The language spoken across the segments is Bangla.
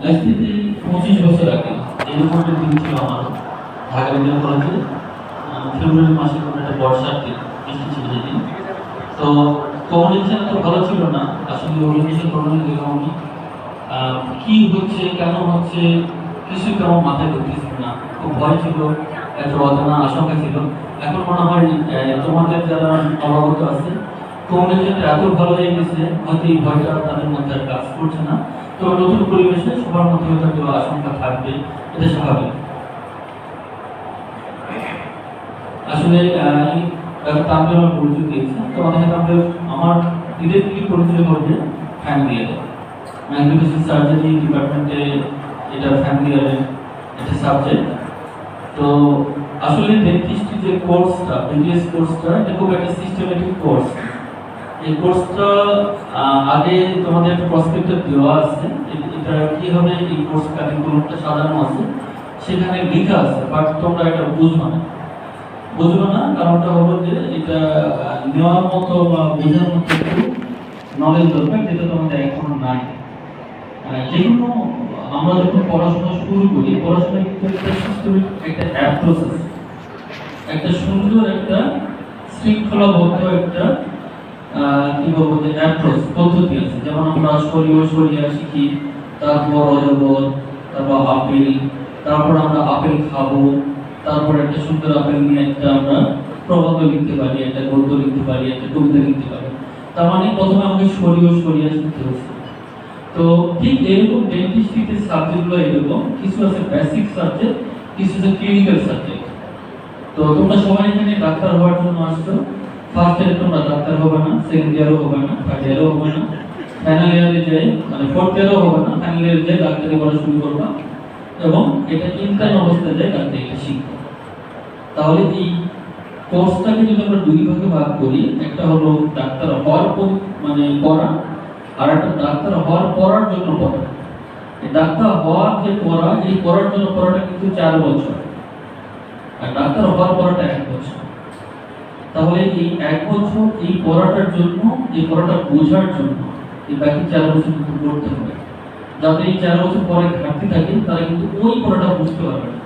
আজ থেকে 25 বছর আগে এরকম একটা দিন ছিল আমার ঢাকা মেডিকেল কলেজে। ফেব্রুয়ারি মাসে কোনো একটা বর্ষার দিন, বৃষ্টি ছিল সেদিন। তো কমিউনিকেশন এত ভালো ছিল না, আসলে অরিয়েন্টেশন প্রবলেম এরকমই। কি হচ্ছে, কেন হচ্ছে, কিছু কেমন মাথায় ঢুকতেছিল না, খুব ভয় ছিল, একটা অজানা আশঙ্কা ছিল। এখন মনে হয় তোমাদের যারা অবগত আছে, কমিউনিকেশনটা এত ভালো হয়ে গেছে, হয়তো এই ভয়টা তাদের মধ্যে আর কাজ করছে না। তো নতুন পরিবেশে সবার মধ্যে হয়তো একটা আশঙ্কা থাকবে, এটা স্বাভাবিক। আসলে এই ব্যাপারটা আমি আমার পরিচয় দিয়েছি, তো অনেকে আমার ডিরেক্টলি পরিচয় করবে ফ্যামিলি ইয়ারে, ম্যাগনিফিকেশন সার্জারি ডিপার্টমেন্টে। এটা ফ্যামিলি ইয়ারের একটা সাবজেক্ট। তো আসলে ডেন্টিস্ট্রি যে কোর্সটা, বিবিএস কোর্সটা, এটা খুব একটা সিস্টেমেটিক কোর্স। এই কোর্সটা আগে তোমাদের একটা প্রসপেক্টাস দেওয়া আছে, এটা কি হবে, এই কোর্স কারিকুলামটা সাজানো আছে, সেখানে লেখা আছে, বাট তোমরা এটা বুঝবে না। কারণটা হলো যে এটা নেওয়ার মতো বা বোঝার মতো একটু নলেজ দরকার, যেটা তোমাদের এখনো নাই। যেগুলো আমরা যখন পড়াশোনা শুরু করি, পড়াশোনা কিন্তু একটা সিস্টেমিক একটা অ্যাপ্রোচ আছে, একটা সুন্দর একটা শৃঙ্খলাবদ্ধ একটা কি বলবো যে অ্যাপ্রোচ পদ্ধতি আছে। যেমন আমরা সরিয়া শিখি, তারপর অজগর, তারপর আপেল, তারপর আমরা আপেল খাবো, তারপর একটা সুন্দর আপেল নিয়ে একটা আমরা প্রবন্ধ লিখতে পারি, একটা গদ্য লিখতে পারি, একটা কবিতা লিখতে পারি। তার মানে প্রথমে আমাকে সরিয়া শিখতে হচ্ছে। তো ঠিক এরকম ডেন্টিস্ট্রিতে সাবজেক্টগুলো এরকম, কিছু আছে বেসিক সাবজেক্ট, কিছু আছে ক্লিনিক্যাল সাবজেক্ট। তো তোমরা সবাই এখানে ডাক্তার হওয়ার জন্য আসছো। ফার্স্ট ইয়ারে তোমরা ডাক্তার হবে না, সেকেন্ড ইয়ারও হবে না, থার্ড ইয়ারও হবে না, ফাইনাল ইয়ারে যাই মানে ফোর্থ ইয়ারও হবে না, ফাইনাল ইয়ারে যাই ডাক্তারি পড়া শুরু করবা এবং এটা ইন্টার্ন অবস্থায় যায় ডাক্তারিটা শিখবা। তাহলে এই কোর্সটাকে যদি আমরা দুই ভাগে ভাগ করি, একটা হলো ডাক্তার হওয়ার মানে পড়া, আর একটা ডাক্তার হওয়ার পড়ার জন্য পড়া। এই ডাক্তার হওয়ার যে পড়া, এই পড়ার জন্য পড়াটা কিন্তু 4 বছর, আর ডাক্তার হওয়ার পড়াটা 1 বছর। তাহলে এই 1 বছর এই পড়াটার জন্য, এই পড়াটা বোঝার জন্য এই বাকি 4 বছর কিন্তু পড়তে হবে। যাদের এই 4 বছর পরে ঘাটতি থাকে, তারা কিন্তু ওই পড়াটা বুঝতে পারবে না।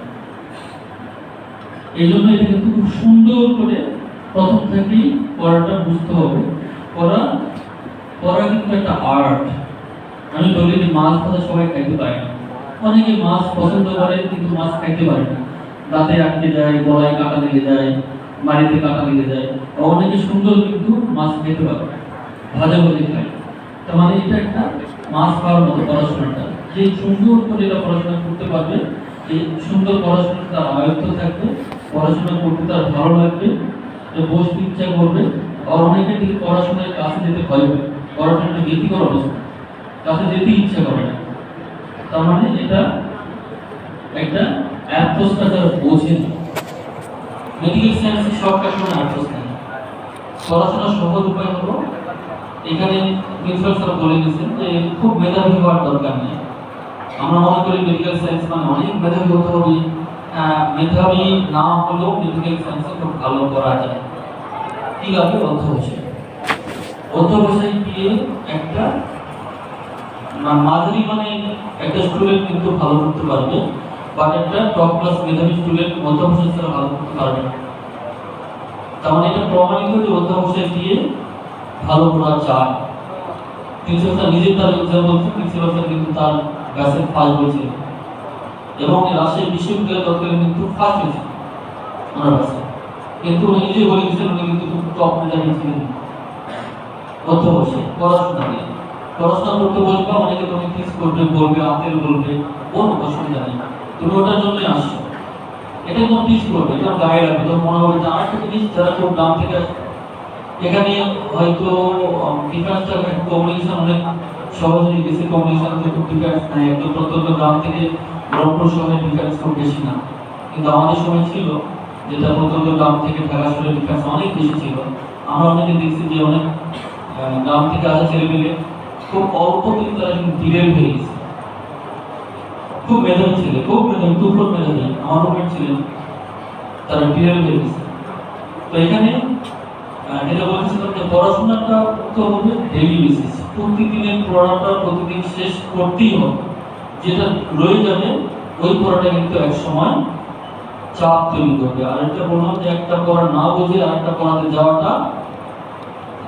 এই জন্য এটা কিন্তু খুব সুন্দর করে প্রথম থেকেই পড়াটা বুঝতে হবে। পড়া কিন্তু একটা আর্ট। আমি বলি যে মাছ ভাজা সবাই খাইতে পারে না, অনেকে মাছ পছন্দ করে কিন্তু মাছ খাইতে পারে না, দাঁতে আটকে যায়, গলায় কাটা লেগে যায়, মাড়িতে কাটা লেগে যায়। অনেকে সুন্দর কিন্তু মাছ খেতে পারে, ভাজা ভাজি খায়। তার মানে এটা একটা মাছ খাওয়ার মতো পড়াশোনাটা, যে সুন্দর করে এটা পড়াশোনা করতে পারবে, এই সুন্দর পড়াশোনা তার আয়ত্ত থাকবে, পড়াশোনা করতে তার ভালো লাগবে, বসতে ইচ্ছা করবে। আর অনেকে দিকে পড়াশোনার কাছে যেতে ভয় পায়, পড়াশোনাটা ভীতিকর অবস্থা, কাছে যেতে ইচ্ছা করে না। তার মানে এটা একটা অ্যাপ্রোচটা যারা বোঝে না, মেডিকেল সায়েন্সের সবটা কোনো অ্যাপ্রোচ নেই। পড়াশোনার সহজ উপায় হলো, এখানে প্রিন্সিপাল স্যার বলে দিয়েছেন যে খুব মেধাবী হওয়ার দরকার নেই। আমরা মনে করি মেডিকেল সায়েন্স মানে অনেক মেধাবী হতে হবে। মেধাবী না হলেও মেডিকেল সায়েন্সে খুব ভালো করা যায়। ঠিক আছে, অধ্যবসায় দিয়ে একটা মাঝারি মানে একটা স্টুডেন্ট কিন্তু ভালো করতে পারবে, বাট একটা টপ ক্লাস মেধাবী স্টুডেন্ট অধ্যবসায় ছাড়া ভালো করতে পারবে না। তার মানে এটা প্রমাণিত যে অধ্যবসায় দিয়ে ভালো করা যায়। প্রিন্সিপাল স্যার নিজে তার এক্সাম্পল বলছেন, প্রিন্সিপাল স্যার কিন্তু তার ব্যাচে ফার্স্ট হয়েছিল এবং রাজশাহী বিশ্ববিদ্যালয় তৎকালে কিন্তু ফার্স্ট হয়েছিল ওনার ব্যাচে। কিন্তু উনি নিজে বলে দিয়েছেন উনি কিন্তু খুব টপ মেধাবী ছিলেন। অধ্যবসায় পড়াশোনা নিয়ে, পড়াশোনা করতে বলবে, অনেকে তুমি কিস করবে, বলবে আপেল বলবে, কোনো অসুবিধা নেই, তুমি ওটার জন্যই আসছো। এটা কোনো টিচ করবে, এটা গায়ে রাখবে, তোমার মনে হবে যে আরেকটা জিনিস, যারা খুব গ্রাম থেকে আসে, এখানে হয়তো ডিফারেন্সটা কমিউনিকেশন অনেক সহজ হয়ে গেছে, কমিউনিকেশন খুব ডিফারেন্স নাই, একদম প্রত্যন্ত গ্রাম থেকে রংপুর শহরের ডিফারেন্স খুব বেশি না। কিন্তু আমাদের সময় ছিল যেটা প্রত্যন্ত গ্রাম থেকে ঢাকা শহরের ডিফারেন্স অনেক বেশি ছিল। আমরা অনেকে দেখছি যে অনেক গ্রাম থেকে আসা ছেলেমেয়ে খুব অল্প দিন তারা কিন্তু ডিরেল হয়ে গেছে। খুব মেধাবী ছেলে, খুব মেধাবী, তুফর মেধাবী, আমার রুমমেট ছিলেন, তারা ডিরেল হয়ে গেছে। তো এখানে এটা বলছিলাম যে পড়াশোনাটা করতে হবে ডেইলি বেসিস, প্রতিদিনের পড়াটা প্রতিদিন শেষ করতেই হবে। যেটা রয়ে যাবে ওই পড়াটা কিন্তু এক সময় চাপ তৈরি করবে। আর এটা বললাম যে একটা পড়া না বুঝে আরেকটা পড়াতে যাওয়াটা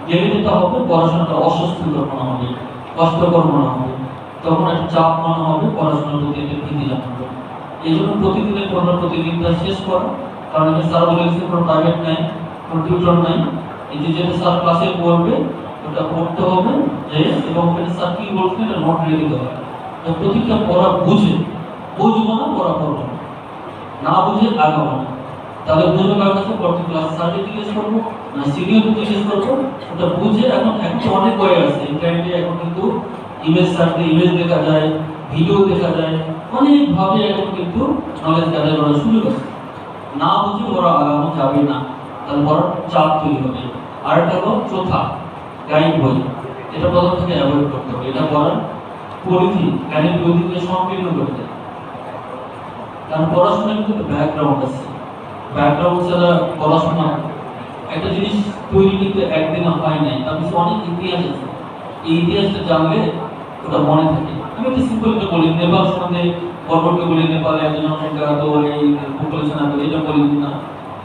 গেলে যেটা হবে, পড়াশোনাটা অস্বস্তিকর মনে হবে, কষ্টকর মনে হবে, তখন একটা চাপ মনে হবে, পড়াশোনার প্রতি একটা ভীতি জানাবে। এই জন্য প্রতিদিনের পড়া প্রতিদিনটা শেষ করা। কারণ এটা স্যার বলেছে কোনো প্রাইভেট নাই, কোনো টিউটর নাই, এই যে যেটা স্যার ক্লাসে পড়বে ওটা পড়তে হবে যে, এবং স্যার কি বলছে এটা নোট লিখে দিতে হবে। প্রতিটা পড়া বুঝে, বুঝবো না পড়া পড়বো না বুঝে আগাবো না। তাহলে বুঝবো কার কাছে, পরবর্তী ক্লাস স্যারকে জিজ্ঞেস করবো না সিনিয়রকে জিজ্ঞেস করবো। ওটা বুঝে এখন তো অনেক বই আছে ইন্টারনেটে, এখন কিন্তু ইমেজ সার্চে ইমেজ দেখা যায়, ভিডিও দেখা যায়, অনেকভাবে এখন কিন্তু নলেজ গ্যাদার করার সুযোগ আছে। না বুঝে ওরা আগানো যাবে না, তাহলে বড় চাপ তৈরি হবে। আর একটা হলো চোথা গাইড বই, এটা প্রথম থেকে অ্যাভয়েড করতে হবে। এটা পড়ার পরিধি জ্ঞানের পরিধিকে সংকীর্ণ করে দেয়। কারণ পড়াশোনার কিন্তু ব্যাকগ্রাউন্ড আছে, ব্যাকগ্রাউন্ড ছাড়া পড়াশোনা একটা জিনিস তৈরি কিন্তু একদিনে হয় নাই, তার পিছনে অনেক ইতিহাস আছে। এই ইতিহাসটা জানলে ওটা মনে থাকে। আমি একটা সিম্পল একটা বলি, নেপাল সম্বন্ধে গল্পটা বলি, নেপালে একজন জনসংখ্যা এত, এই পপুলেশন এত, এটা বলি না।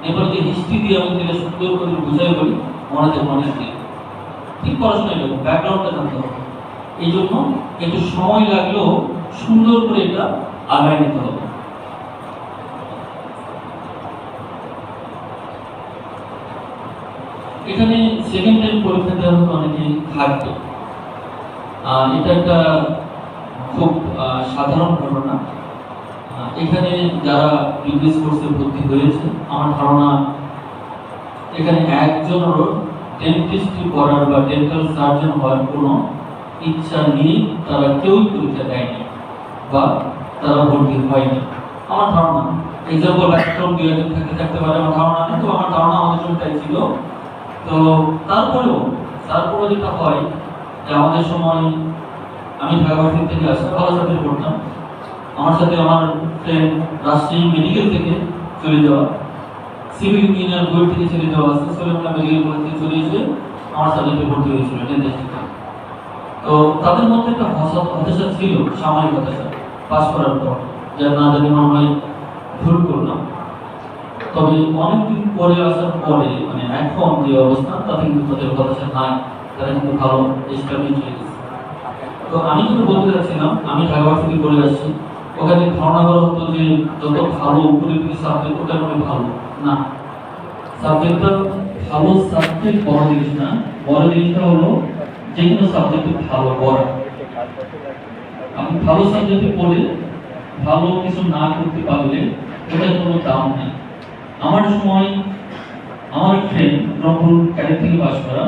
নেপাল যে হিস্ট্রি দিয়ে আমি যেটা সুন্দর করে বুঝাই বলি, মনে থাকে অনেক দিন। ঠিক পড়াশোনা এরকম ব্যাকগ্রাউন্ডটা জানতে হবে। এই জন্য একটু সময় লাগলেও সুন্দর করে এটা আগায় নিতে হবে। এখানে সেকেন্ড টাইম পরীক্ষা দেওয়ার মতো অনেকেই থাকবে, এটা একটা খুব সাধারণ ঘটনা। এখানে যারা বিজনেস কোর্সে ভর্তি হয়েছে, আমার ধারণা এখানে একজনেরও ডেন্টিস্ট্রি পড়ার বা ডেন্টাল সার্জন হওয়ার কোনো ইচ্ছা নিয়ে তারা কেউই পরীক্ষা দেয়নি বা তারা ভর্তি হয়নি আমার ধারণা। এক্সাম্পল একদম দুই একজন থাকতে পারে, আমার ধারণা নেই। তো আমার ধারণা আমাদের জন্য তাই ছিল। তো তারপরেও যেটা হয় যে আমাদের সময় আমি ঢাকা ভার্সিটি থেকে আসি, ভালো সাথে পড়তাম। আমার সাথে আমার ফ্রেন্ড রাজশাহী মেডিকেল থেকে চলে যাওয়া, সিভিল ইঞ্জিনিয়ার বই থেকে চলে যাওয়া আছে, সলিমুল্লাহ মেডিকেল কলেজ থেকে চলে এসে আমার সাবজেক্টে ভর্তি হয়েছিল ডেন্টিস্ট্রিতে। তো তাদের মধ্যে একটা হতাশা ছিল, সাময়িক হতাশা পাস করার পর, যা না জানি মনে হয় ভুল করলাম। তবে অনেকদিন পরে আসার পরে, মানে এখন যে অবস্থা, তাতে কিন্তু তাদের হতাশা নাই, তারা কিন্তু ভালো এস্টাবলিশ হয়ে গেছে। তো আমি যেটা বলতে চাচ্ছিলাম, আমি ঢাকা ভার্সিটি করে আসছি, ওখানে ধারণা করা হতো যে যত ভালো উপরে দিকে সাবজেক্ট ওটা মানে ভালো না। সাবজেক্টটা ভালো সাবজেক্ট বড় জিনিস না, বড় জিনিসটা হলো যে কোনো সাবজেক্টে ভালো পড়া। আপনি ভালো সাবজেক্টে পড়ে ভালো কিছু না করতে পারলে ওটার কোনো দাম নেই। আমার সময় আমার ফ্রেন্ড রংপুর ক্যাডেট থেকে পাস করা,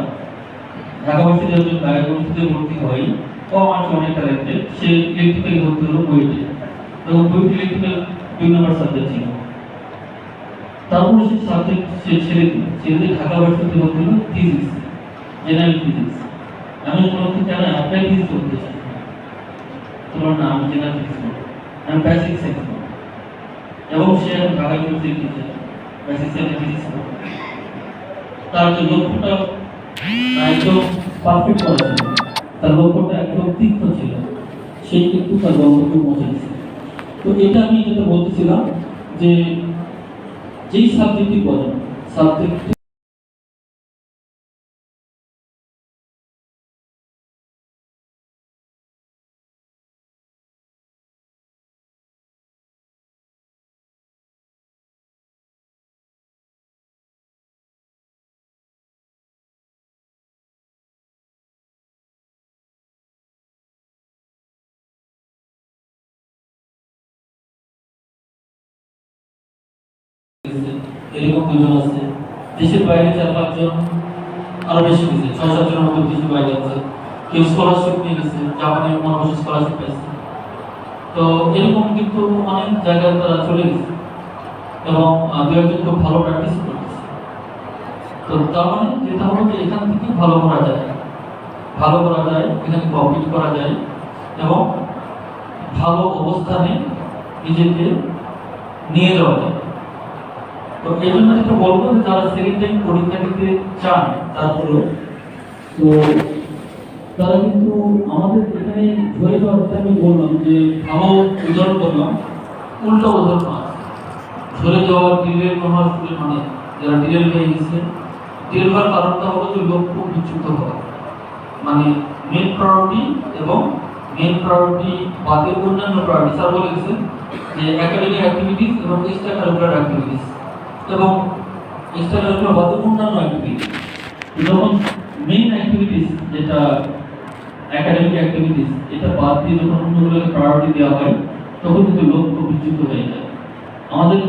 ঢাকা ভার্সিটিতে ভর্তি হয়, ও আমার অনেক ট্যালেন্টেড, সে ইলেকট্রিক্যাল ভর্তি হলো বুয়েটে। তখন বুয়েট ইলেকট্রিক্যাল 2 নম্বর সাবজেক্ট ছিল। তারপরে সে সাবজেক্ট সে ছেড়ে দিয়ে ঢাকা ভার্সিটিতে ভর্তি হলো ফিজিক্স, জেনারেল ফিজিক্স। আমি বললাম কেন অ্যাপ্লাই ফিজিক্স করতে চাই? তোমার না, আমি জেনারেল ফিজিক্স করবো, আমি বেসিক সায়েন্স করবো। এবং সে ঢাকা ইউনিভার্সিটিতে বেসিক সায়েন্স ফিজিক্স করবো। তার যে লক্ষ্যটা একদম পারফেক্ট করা ছিল, তার লক্ষ্যটা একদম তীক্ষ্ণ ছিল, সেই কিন্তু তার লক্ষ্যকে পৌঁছেছে। তো এটা আমি যেটা বলতেছিলাম যে যেই সাবজেক্টই পড়েন, সাবজেক্ট এরকম দুজন আছে, দেশের বাইরে 4-5 জন, আরো বেশি গেছে, 6-7 জনের মতো দেশের বাইরে আছে। কেউ স্কলারশিপ নিয়ে গেছে, জাপানে মনে স্কলারশিপ পাইছে। তো এরকম কিন্তু অনেক জায়গায় তারা চলে গেছে এবং দু একজন খুব ভালো প্র্যাকটিস করতেছে। তো তার মানে যেটা হলো যে এখান থেকে ভালো করা যায়, এখানে কমপ্লিট করা যায় এবং ভালো অবস্থানে নিজেকে নিয়ে যাওয়া যায়। তো এই জন্য যেটা বলবো যে যারা সেকেন্ড টাইম পরীক্ষা দিতে চান, তারপরে তো তারা কিন্তু আমাদের এখানে এখানে ঝরে যাওয়ার কথা আমি বললাম যে ভালো উদাহরণ করলাম, উল্টো উদাহরণ আছে। ঝরে যাওয়ার ডিলের হওয়ার মানে যারা ডিলের হয়ে গেছে, ডিলের হওয়ার কারণটা হলো যে লক্ষ্য বিচ্যুত হওয়া, মানে মেন প্রায়োরিটি এবং মেন প্রায়োরিটি বাদে অন্যান্য প্রায়োরিটি। স্যার বলে গেছেন যে একাডেমিক অ্যাক্টিভিটিস এবং এক্সট্রা কারিকুলার অ্যাক্টিভিটিস এবং এক্সট্রা কারিকুলার বাদে অন্যান্য অ্যাক্টিভিটিস। যখন মেইন অ্যাক্টিভিটিস যেটা একাডেমিক অ্যাক্টিভিটিস এটা বাদ দিয়ে যখন অন্যগুলোকে প্রায়োরিটি দেওয়া হয় তখন কিন্তু লক্ষ্য বিচ্যুত হয়ে যায়। আমাদের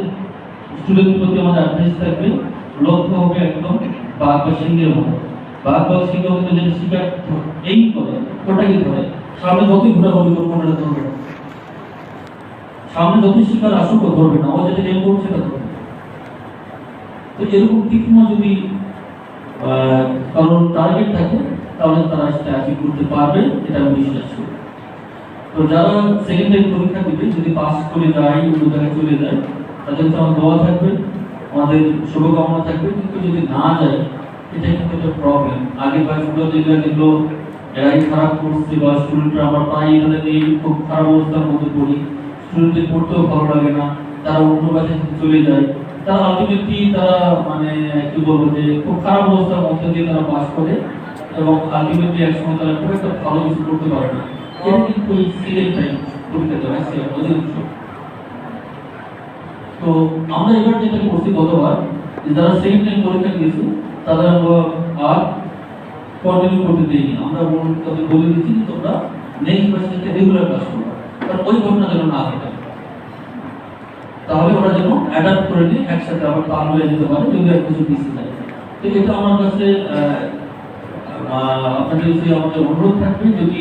স্টুডেন্টের প্রতি আমাদের অ্যাডভাইস থাকবে লক্ষ্য হবে একদম বাঘ বা সিংহের মতো। বাঘ বা সিংহ কিন্তু যেটা শিকার এই করে ওটাকে ধরে, সামনে যতই ঘোরাঘুরি করবো ওটা ধরবে না, সামনে যতই শিকার আসুক ধরবে না, ও যেটা এম করছে সেটা ধরবে। তো এরকম তীক্ষ্ণ যদি কারোর টার্গেট থাকে তাহলে তারা সেটা অ্যাচিভ করতে পারবে, এটা আমি বিশ্বাস করি। তো যারা সেকেন্ড টাইম পরীক্ষা দিবে যদি পাস করে যায়, অন্য জায়গায় চলে যায়, তাদের তো আমার দোয়া থাকবে, আমাদের শুভকামনা থাকবে। কিন্তু যদি না যায় এটা কিন্তু একটা প্রবলেম। আগে ব্যাচগুলো যেগুলো এরাই খারাপ করছে বা স্টুডেন্টরা আমার প্রায় এখানে নিয়ে খুব খারাপ অবস্থার মধ্যে পড়ি, স্টুডেন্টদের পড়তেও ভালো লাগে না, তারা অন্য ব্যাচে চলে যায়, তারা আলটিমেটলি তারা মানে কি বলবো যে খুব খারাপ অবস্থার মধ্যে দিয়ে তারা পাস করে এবং আলটিমেটলি একসময় তারা খুব একটা ভালো কিছু করতে পারে না। এটা কিন্তু এই সিলেক্ট টাইম পরীক্ষাতে আছে অধিকাংশ। তো আমরা এবার যেটা করছি গতবার, যারা সেকেন্ড টাইম পরীক্ষা দিয়েছে তাদের আমরা আর কন্টিনিউ করতে দিইনি। আমরা তাদের বলে দিচ্ছি যে তোমরা নেক্সট ব্যাচ থেকে রেগুলার ক্লাস করবে, কারণ ওই ঘটনা যেন না ঘটে, তাহলে ওরা যেন অ্যাডাপ্ট করে নিয়ে একসাথে আবার তাল মিলে যেতে পারে যদি এক কিছু পিছিয়ে যায়। তো এটা আমার কাছে আপনাদের কাছে আমাদের অনুরোধ থাকবে, যদি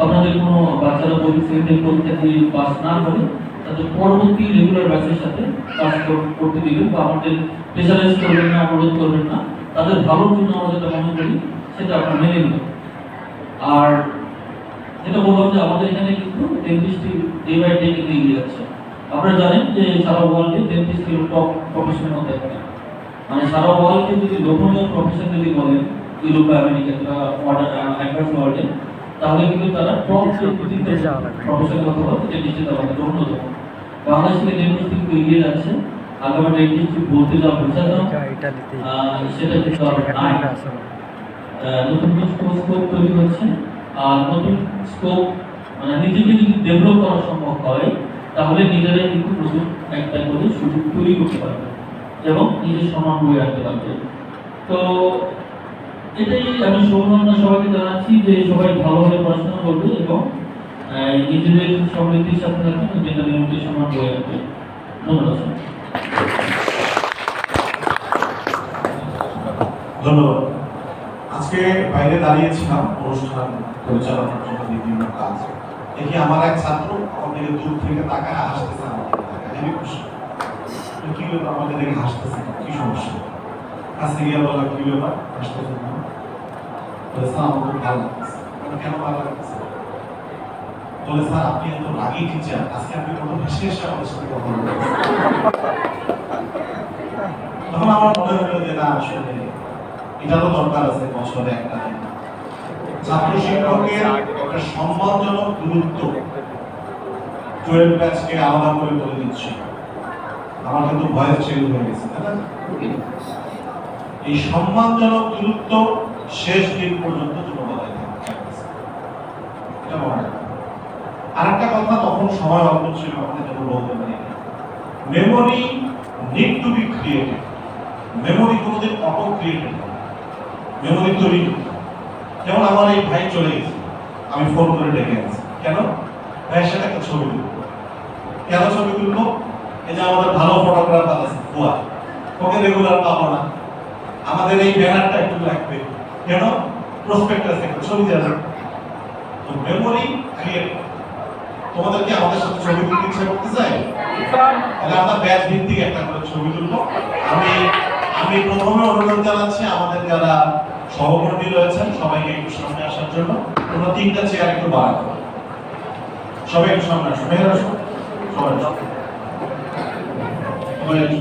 আপনাদের কোনো বাচ্চারা পরীক্ষা দিয়ে পাস না করে তাদের পরবর্তী রেগুলার ব্যাচের সাথে কাজ করতে দিবেন বা আমাদের প্রেশারাইজ করবেন না, অনুরোধ করবেন না। তাদের ভালোর জন্য আমরা যেটা মনে করি সেটা আপনারা মেনে নেবেন। আর যেটা বললাম যে আমাদের এখানে কিন্তু ডেন্টিস্ট্রি ডে বাই ডে কিন্তু এগিয়ে যাচ্ছে। আপনারা জানেন যে সারা ওয়ার্ল্ডে ডেন্টিস্ট্রি টপ প্রফেশনের মধ্যে একটা, মানে সারা ওয়ার্ল্ডে যদি লোকনীয় প্রফেশন যদি বলেন ইউরোপ বা আমেরিকা বা অ্যাডভান্স ওয়ার্ল্ডে, তাহলে কিন্তু তারা টপ প্রফেশনের কথা বলতে ডেন্টিস্ট্রি তারা অন্যতম। বাংলাদেশ থেকে ডেন্টিস্ট্রি কিন্তু এগিয়ে যাচ্ছে। আগামী ডেন্টিস্ট্রি বলতে যা বোঝালাম সেটা কিন্তু আর নাই। নতুন স্কোপ তৈরি হচ্ছে, আর নতুন স্কোপ মানে নিজেকে যদি ডেভেলপ করা সম্ভব হয় তাহলে নিজেরাই কিন্তু নতুন একটা করে সুযোগ তৈরি করতে পারবে এবং নিজের সম্মান বয়ে রাখতে পারবে। তো এটাই আমি শুভকামনা সবাইকে জানাচ্ছি যে সবাই ভালোভাবে পড়াশোনা করবে এবং নিজেদের সমৃদ্ধির সাথে সাথে নিজেদের সম্মান বয়ে রাখবে। ধন্যবাদ। ধন্যবাদ। আজকে বাইরে দাঁড়িয়েছিলাম অনুষ্ঠান পরিচালনার জন্য বিভিন্ন কাজ দেখি আমার এক ছাত্র আমাদের দূর থেকে তাকায় হাসতেছে, আমি খুশি। কি ব্যাপার, আমাদের দেখে হাসতেছে, কি সমস্যা? কাছে গিয়ে বলা কি ব্যাপার, হাসতেছে না? আমার খুব ভালো লাগতেছে। কেন ভালো লাগতেছে? বলে স্যার আপনি এত রাগী টিচার, আজকে আপনি কোনো হেসে হেসে আমাদের সাথে কথা বলবেন। তখন আমার মনে হলো যে না, আসলে এটারও দরকার আছে বছরে একটা দিন। ছাত্র শিক্ষকের একটা সম্মানজনক দূরত্ব 12 ব্যাচকে আলাদা করে বলে দিচ্ছি। আমার কিন্তু ভয়েস চেঞ্জ হয়ে গেছে, এই সম্মানজনক দূরত্ব শেষ দিন পর্যন্ত বজায় থাকবে। আরেকটা কথা, তখন সময় অল্প ছিল, আমাদের যেন বলতে পারি memory need to B created. Memory কোনোদিন অটো ক্রিয়েটেড হয়, মেমোরি তৈরি। যেমন আমার এই ভাই চলে গেছে, আমি ফোন করে ডেকে আনছি, কেন? ভাইয়ের সাথে একটা ছবি তুলবো। কেন ছবি তুলবো? এই যে আমাদের ভালো ফটোগ্রাফার আছে বুয়া, ওকে রেগুলার পাবো না, আমাদের এই ব্যানারটা একটু লাগবে, কেন? প্রসপেক্টাস একটা ছবি দেওয়া। তো মেমোরি ক্রিয়েট। তোমাদের কি আমাদের সাথে ছবি তুলতে ইচ্ছা করতে চাই? তাহলে আমরা ব্যাচ ভিত্তিক একটা করে ছবি তুলবো। আমি প্রথমে অনুরোধ জানাচ্ছি আমাদের যারা সহকর্মী রয়েছেন সবাইকে একটু সামনে আসার জন্য। তোমরা 3টা চেয়ার একটু বাড়াও, সবাই একটু সামনে আসো, মেয়েরা আসো, সবাই আসো, সবাই আসো।